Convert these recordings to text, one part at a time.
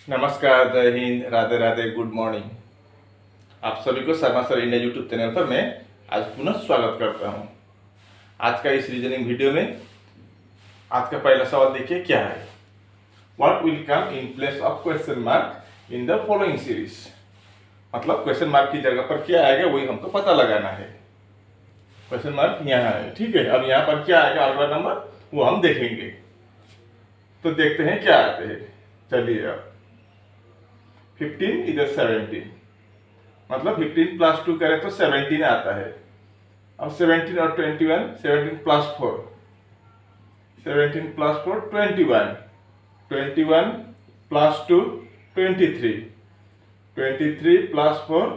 नमस्कार, जय Hind, Radhe Radhe, good morning. आप सभी को Sharma sir India YouTube channel पर मैं आज पुनः स्वागत करता हूं। आज का इस रीजनिंग वीडियो में आज का पहला सवाल देखिए क्या है। What will come in place of question mark in the following series. मतलब क्वेश्चन मार्क की जगह पर क्या आएगा वही हमको पता लगाना है। क्वेश्चन मार्क यहाँ है, ठीक है। अब यहाँ पर क्या आएगा अगला नंबर वो हम देखेंगे। तो देखते हैं क्या आते हैं। चलिए अब 15 इधर 17, मतलब 15 प्लस 2 करें तो 17 आता है। अब 17 और 21, 17 plus 4, 17 plus 4 21, 21 plus 2 23, 23 plus 4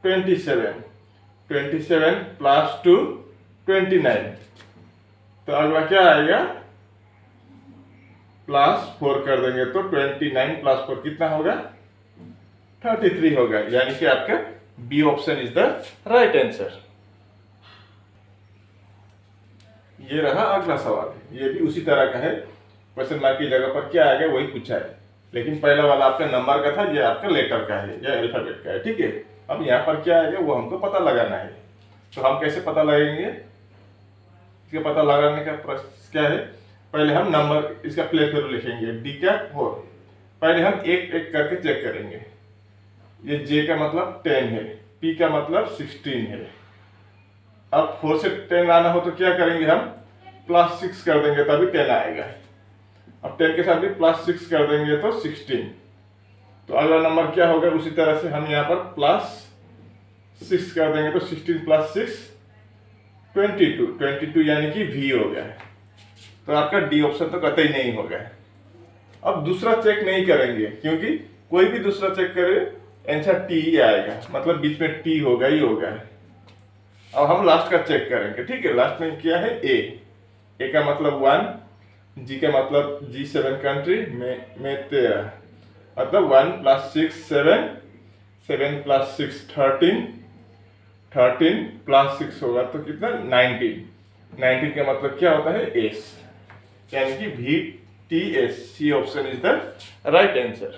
27, 27 plus 2 29। तो अगला क्या आएगा, प्लस 4 कर देंगे तो 29 प्लस 4 कितना होगा, 33 होगा। यानी कि आपका B option is the right answer. ये रहा अगला सवाल, ये भी उसी तरह का है। क्वेश्चन मार्क की जगह पर क्या आएगा वही पूछा है, लेकिन पहला वाला आपका नंबर का था, ये आपका लेटर का है या अल्फाबेट का है, ठीक है। अब यहाँ पर क्या आएगा वो हमको पता लगाना है। तो हम कैसे पता लगाएंगे, इसका पता लगाने का प्रोसेस क्या है। पहले हम नंबर इसका प्लेस वैल्यू लिखेंगे, डी का 4। पहले हम एक एक करके चेक करेंगे। ये जे का मतलब 10 है, पी का मतलब 16 है। अब 4 से 10 लाना हो तो क्या करेंगे, हम प्लस 6 कर देंगे तभी 10 आएगा। अब 10 के साथ भी प्लस 6 कर देंगे तो 16। तो अगला नंबर क्या होगा, उसी तरह से हम यहाँ पर प्लस 6 कर देंगे तो 16 प्लस 6 22, 22 यानी कि वी हो गया। तो आपका डी ऑप्शन तो कतई नहीं होगा। अब दूसरा चेक नहीं करेंगे, क्योंकि कोई भी दूसरा चेक करे आंसर टी ही आएगा, मतलब बीच में टी होगा ही होगा। अब हम लास्ट का चेक करेंगे, ठीक है। लास्ट में क्या है, ए का मतलब 1, जी का मतलब G7 कंट्री में 13, मतलब 1 प्लस 6 7, 7 प्लस 6 13, 13 प्लस 6 होगा तो कितना 19, 19 का मतलब क्या होता है, एस, यानी कि VTS, C option is the right answer.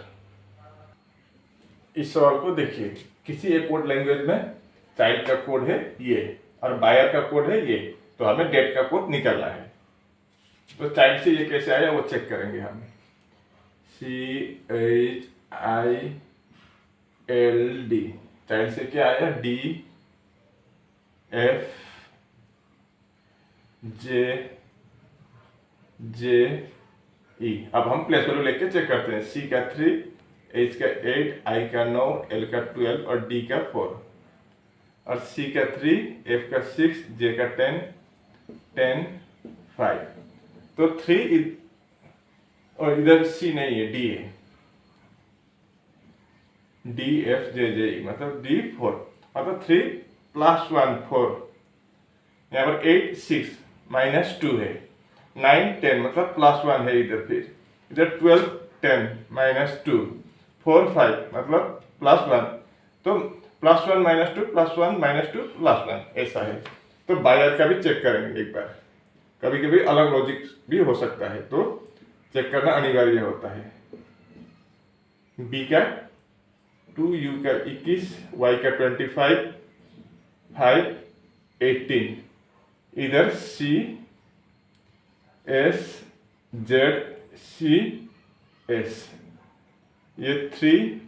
इस सवाल को देखिए, किसी एक कोड लैंग्वेज में चाइल्ड का कोड है ये और बायर का कोड है ये, तो हमें डेट का कोड निकालना है। तो चाइल्ड से ये कैसे आया वो चेक करेंगे हम। CHILD, चाइल्ड से क्या आया, DFJE। अब हम प्लेस वैल्यू लेके चेक करते हैं। C का 3, H का 8, I का 9, L का 12 और D का 4। और C का 3, F का 6, J का 10, 10 5। तो 3 और इधर C नहीं है, D है, DFJJE मतलब D 4, मतलब 3 प्लस 1 4। यहाँ पर 8 6 माइनस 2 है, 9 10 मतलब प्लस 1 है इधर, फिर इधर 12 10 माइनस 2, 4 5 मतलब प्लस 1। तो plus 1 minus 2 plus 1 minus 2 plus 1 ऐसा है। तो बायर का भी चेक करेंगे एक बार, कभी कभी अलग लॉजिक भी हो सकता है, तो चेक करना अनिवार्य होता है। बी का 2, यू का 21, वाई का 25, 5 18, इधर C S Z C S, ये 3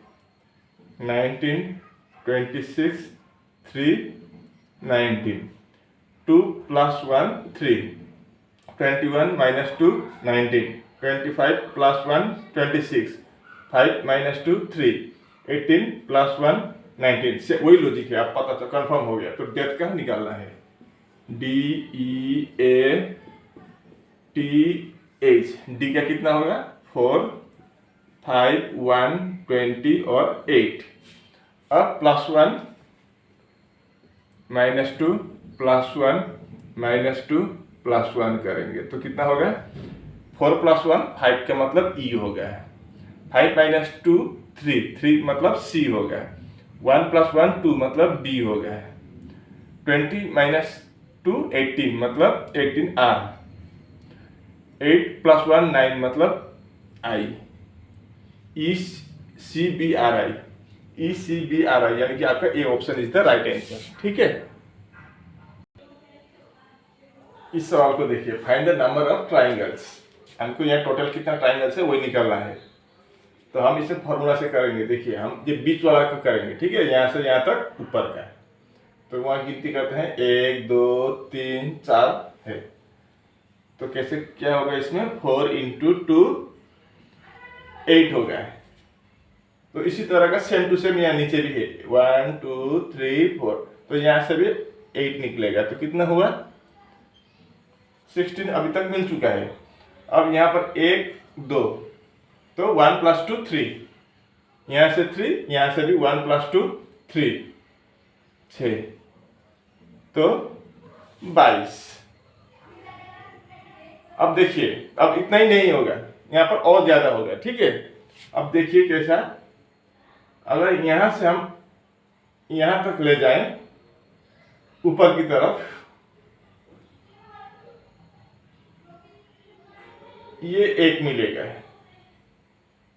19 26 3 19, 2 plus 1 3, 21 minus 2 19, 25 plus 1 26, 5 minus 2 3, 18 plus 1 19 से वही लॉजिक है। आप पता तो कंफर्म हो गया। तो डेथ का निकालना है, DEATH, डी का कितना होगा 4 5 1 20 और 8। अब plus 1 minus 2 plus 1 minus 2 plus 1 करेंगे तो कितना होगा, 4 प्लस 1 5 का मतलब E होगा, 5 माइनस 2 3, 3 मतलब C होगा, 1 प्लस 1 2 मतलब D होगा, 20 माइनस 2 18 मतलब 18R, 8 प्लस 1 9 मतलब I, ECBRI यानी कि आपका A option is the right answer. ठीक है, इस सवाल को देखिए, find the number of triangles. हमको यहाँ टोटल कितना ट्राइंगल्स है वही निकालना है। तो हम इसे फॉर्मूला से करेंगे। देखिए हम ये बीच वाला को करेंगे, ठीक है, यहाँ से यहाँ तक ऊपर का। तो वहाँ गिनती करते हैं, 1 2 3 4 है। तो कैसे क्या होगा इसमें, 4 × 2 8 होगा। तो इसी तरह का सेम टू सेम यहाँ नीचे भी है, 1 2 3 4। तो यहाँ से भी 8 निकलेगा। तो कितना हुआ, 16 अभी तक मिल चुका है। अब यहाँ पर 1 2, तो 1 + 2 3, यहाँ से 3, यहाँ से भी 1 + 2 3, 6, तो 22। अब देखिए, अब इतना ही नहीं होगा, यहाँ पर और ज्यादा होगा। ठीक है, अब देखिए कैसा, अगर यहां से हम यहां तक ले जाएं ऊपर की तरफ, ये 1 मिलेगा।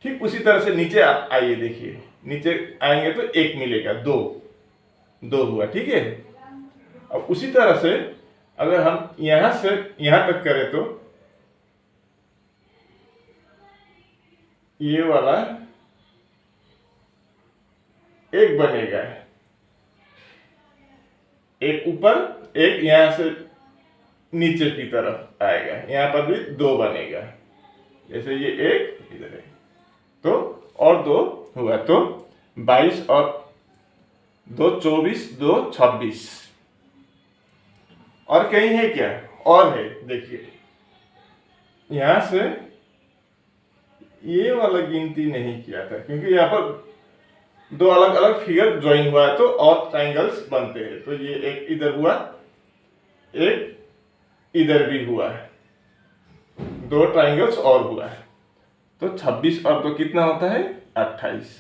ठीक उसी तरह से नीचे आइए, देखिए नीचे आएंगे तो 1 मिलेगा, 2 हुआ। ठीक है, अब उसी तरह से अगर हम यहां से यहां तक करें तो ये वाला 1 बनेगा, 1 ऊपर, 1 यहां से नीचे की तरफ आएगा, यहाँ पर भी 2 बनेगा। जैसे ये 1 इधर है, तो और 2 हुआ, तो 22 और 2 24, 2 26। और कहीं है क्या, और है, देखिए यहां से ये वाला गिनती नहीं किया था क्योंकि यहाँ पर 2 अलग अलग फिगर ज्वाइन हुआ है, तो और ट्राइंगल्स बनते हैं। तो ये एक इधर हुआ, एक इधर भी हुआ है, 2 ट्राइंगल्स और हुआ है। तो 26 और 2 कितना होता है, 28।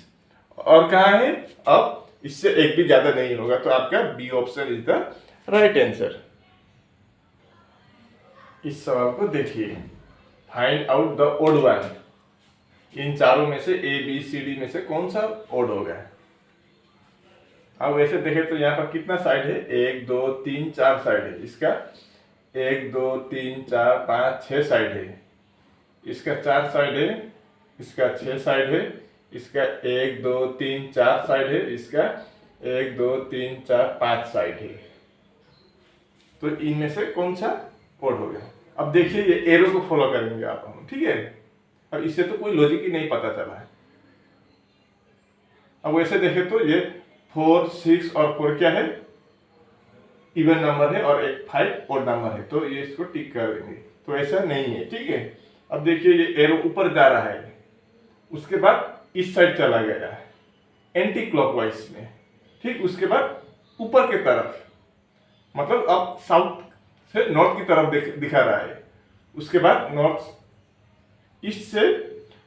और कहाँ है, अब इससे एक भी ज्यादा नहीं होगा। तो आपका B option is the right answer. इस सवाल को देखिए, find out the odd one. इन चारों में से ए बी सी डी में से कौन सा ओड होगा। अब वैसे देखें तो यहाँ पर कितना साइड है, 1 2 3 4 साइड है। इसका 1 2 3 4 5 6 साइड है। इसका 4 साइड है, इसका 6 साइड है, इसका 1 2 3 4 साइड है, इसका 1 2 3 4 5 साइड है। तो इनमें से कौन सा ओड होगा। अब देखिए ये एरो को फॉलो करेंगे आप हम, ठीक है। अब इससे तो कोई लॉजिक ही नहीं पता चला है। अब वैसे देखें तो ये 4 6 और 4 क्या है, इवन नंबर है, और एक 5 ओड नंबर है। तो ये इसको टिक कर देंगे। तो ऐसा नहीं है, ठीक है। अब देखिए ये एरो ऊपर जा रहा है, उसके बाद इस साइड चला गया है एंटी क्लॉकवाइज में, ठीक। उसके बाद ऊपर के तरफ, मतलब अब साउथ से नॉर्थ की तरफ दिखा रहा है। उसके बाद नॉर्थ ईस्ट से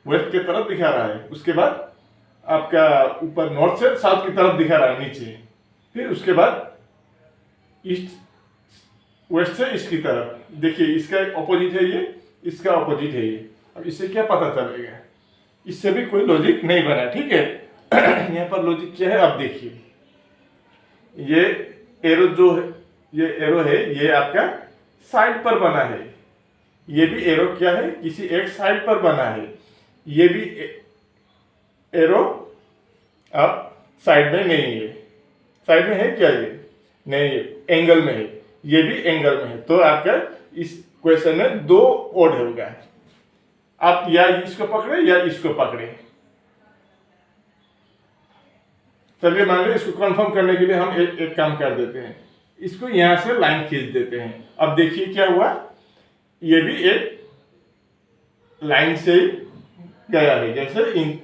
वेस्ट की तरफ दिखा रहा है। उसके बाद आपका ऊपर नॉर्थ से साउथ की तरफ दिखा रहा है नीचे। फिर उसके बाद ईस्ट वेस्ट से ईस्ट की तरफ। देखिए इसका ऑपोजिट है ये, इसका ऑपोजिट है ये। अब इससे क्या पता चलेगा, इससे भी कोई लॉजिक नहीं बना, ठीक है। यहाँ पर लॉजिक क्या है, अब देखिए ये एरो जो है, ये एरो है, ये आपका साइड पर बना है। ये भी एरो क्या है, किसी एक साइड पर बना है। ये भी एरो अब साइड में नहीं है। साइड में है क्या, ये नहीं है, एंगल में है। ये भी एंगल में है। तो आपका इस क्वेश्चन में 2 ओड होगा। आप या इसको पकड़े या इसको पकड़े। चलिए मान लो इसको कंफर्म करने के लिए हम एक काम कर देते हैं, इसको यहां से लाइन खींच देते हैं। अब देखिए क्या हुआ, ये भी एक लाइन से ही गया है, जैसे इन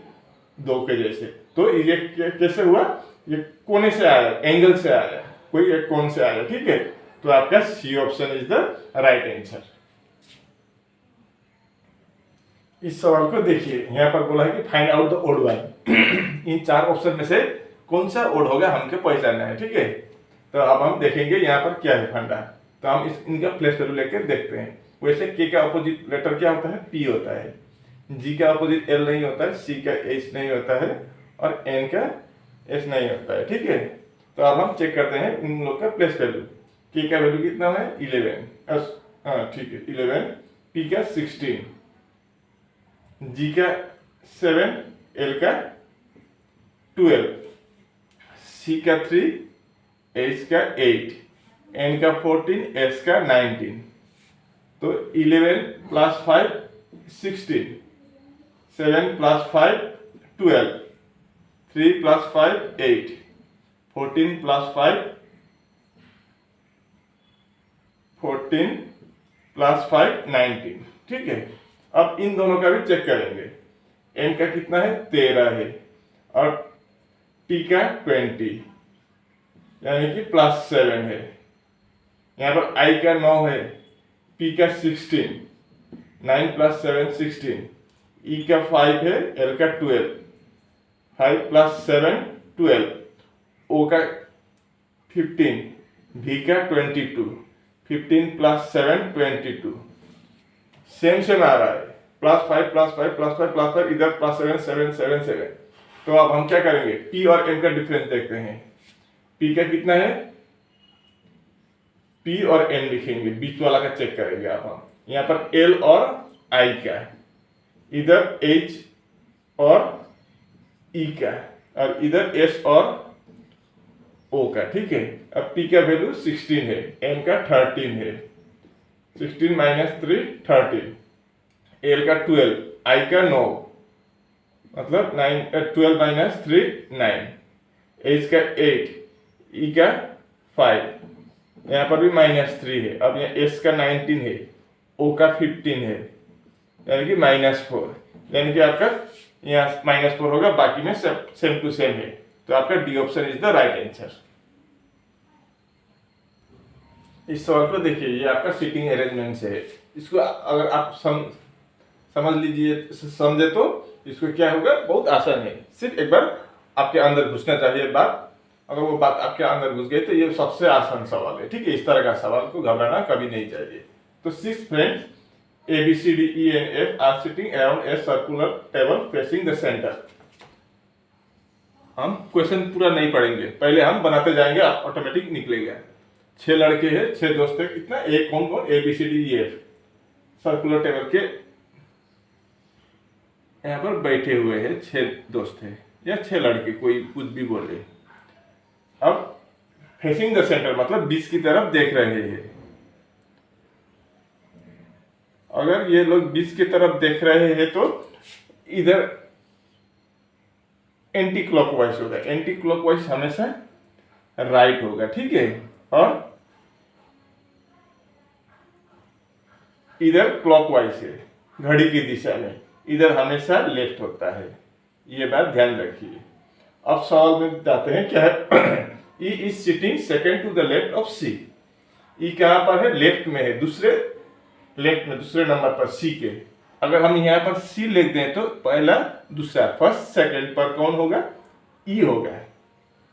2 के जैसे। तो ये कैसे हुआ, ये कोने से आया, एंगल से आया, कोई एक कोण से आया, ठीक है। तो आपका C option is the right answer. इस सवाल को देखिए, यहाँ पर बोला है कि find out the odd one. इन 4 ऑप्शन में से कौन सा ओड होगा हमको पहचानना है, ठीक है। तो अब हम देखेंगे यहाँ पर क्या है फंडा। तो हम इनका प्लेस वैल्यू लेकर देखते हैं। वैसे के का अपोजिट लेटर क्या होता है, पी होता है। जी का अपोजिट एल नहीं होता है, सी का एच नहीं होता है और एन का एस नहीं होता है, ठीक है। तो अब हम चेक करते हैं इन लोग का प्लेस वैल्यू। के का वैल्यू कितना है 11, हाँ ठीक है 11, पी का 16, जी का 7, एल का 12, सी का 3, एच का 8, एन का 14, एस का 19। तो 11 plus 5 16, 7 plus 5 12, 3 plus 5 8, 14 plus 5 14 plus 5 19, ठीक है। अब इन दोनों का भी चेक करेंगे। एन का कितना है 13 है और टी का 20 यानी कि +7 है। यहाँ पर आई का 9 है, पी का 16, 9 + 7 16, ई का 5 है, एल का 12, 5 + 7 12, ओ का 15, भी का 22, 15 + 7 22, सेम आ रहा है +5 +5 +5 +5, इधर +7 7 7 7। तो अब हम क्या करेंगे, पी और एम का डिफरेंस देखते हैं। पी का कितना है, पी और एन लिखेंगे, बीच वाला का चेक करेंगे आप हम। यहाँ पर एल और आई का, इधर एच और ई का, और इधर एस और ओ का, ठीक है। अब पी का वैल्यू 16 है, एन का 13 है, 16 - 3 13, एल का 12, आई का 9 मतलब 12 - 3 9, एच का 8, ई का 5, यहाँ पर भी -3 है। अब यहाँ एस का 19 है, ओ का 15 है, यानी कि -4, यानी कि आपका यहाँ -4 होगा, बाकी में सेम टू सेम है। तो आपका D option is the right answer. इस सवाल को देखिए, ये आपका सीटिंग अरेंजमेंट से है। इसको अगर आप समझ लीजिए, समझे तो इसको क्या होगा, बहुत आसान है। सिर्फ एक बार आपके अंदर घुसना चाहिए बात, अगर वो बात आपके अंदर घुस गई तो ये सबसे आसान सवाल है, ठीक है। इस तरह का सवाल को घबराना कभी नहीं चाहिए। तो 6 friends A B C D E and F are sitting around a circular table facing the center। हम क्वेश्चन पूरा नहीं पढ़ेंगे, पहले हम बनाते जाएंगे, आप ऑटोमेटिक निकलेगा। 6 लड़के हैं, 6 दोस्त है, कितना एक कौन कौन, A B C D E F circular table के यहाँ पर बैठे हुए हैं। 6 दोस्त हैं या 6 लड़के, कोई कुछ भी बोले। अब फेसिंग द सेंटर मतलब बीच की तरफ देख रहे हैं। अगर ये लोग बीच की तरफ देख रहे हैं तो इधर एंटी क्लॉकवाइज होगा। एंटी क्लॉकवाइज हमेशा राइट होगा, ठीक है। और इधर क्लॉकवाइज है, घड़ी की दिशा में, इधर हमेशा लेफ्ट होता है। ये बात ध्यान रखिए। अब सवाल में जाते हैं, क्या है E is sitting second to the left of C। E कहाँ पर है, लेफ्ट में है, लेफ्ट में दूसरे नंबर पर C के। अगर हम यहाँ पर C लिख दें तो पहला दूसरा फर्स्ट सेकंड पर कौन होगा, E होगा।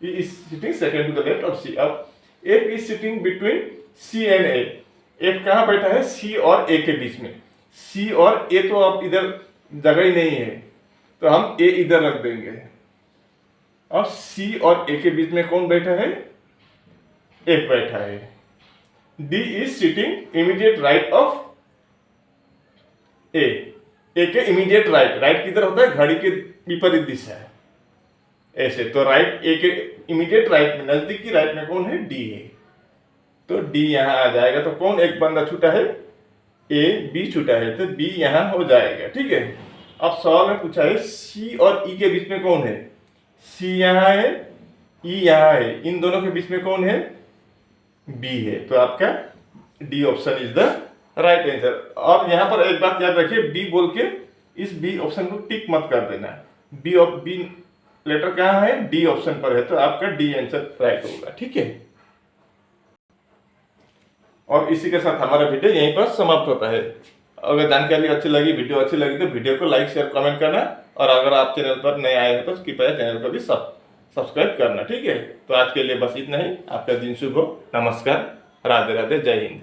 E is sitting second to the left of C। अब F is sitting between C and A। F कहाँ बैठा है, C और A के बीच में। C और A तो अब इधर जगह ही नहीं है, तो हम A इधर रख देंगे। और C और A के बीच में कौन बैठा है, F बैठा है। D is sitting immediate right of A। A के इमीडिएट राइट किधर होता है, घड़ी के विपरीत दिशा है, ऐसे। तो राइट A के इमीडिएट राइट में, नजदीकी राइट में कौन है, D है। तो D यहाँ आ जाएगा। तो कौन एक बंदा छूटा है, A, B छूटा है, तो B यहाँ हो जाएगा, ठीक है। अब सवाल में पूछा है C और E के बीच में कौन है, C यहाँ है, E यहाँ है, इन दोनों के बीच में कौन है, B है। तो आपका D option is the right answer. और यहाँ पर एक बात याद रखिए, B बोल के इस B ऑप्शन को टिक मत कर देना। B लेटर कहाँ है, D ऑप्शन पर है, तो आपका D आंसर राइट होगा, ठीक है। और इसी के साथ हमारा वीडियो यहीं पर समाप्त होता है। अगर जानकारी अच्छी लगी, वीडियो अच्छी लगी तो वीडियो को लाइक शेयर कमेंट करना, और अगर आप चैनल पर नए आए हैं तो कृपया चैनल को भी सब्सक्राइब करना, ठीक है। तो आज के लिए बस इतना ही। आपका दिन शुभ हो। नमस्कार, राधे राधे, जय हिंद।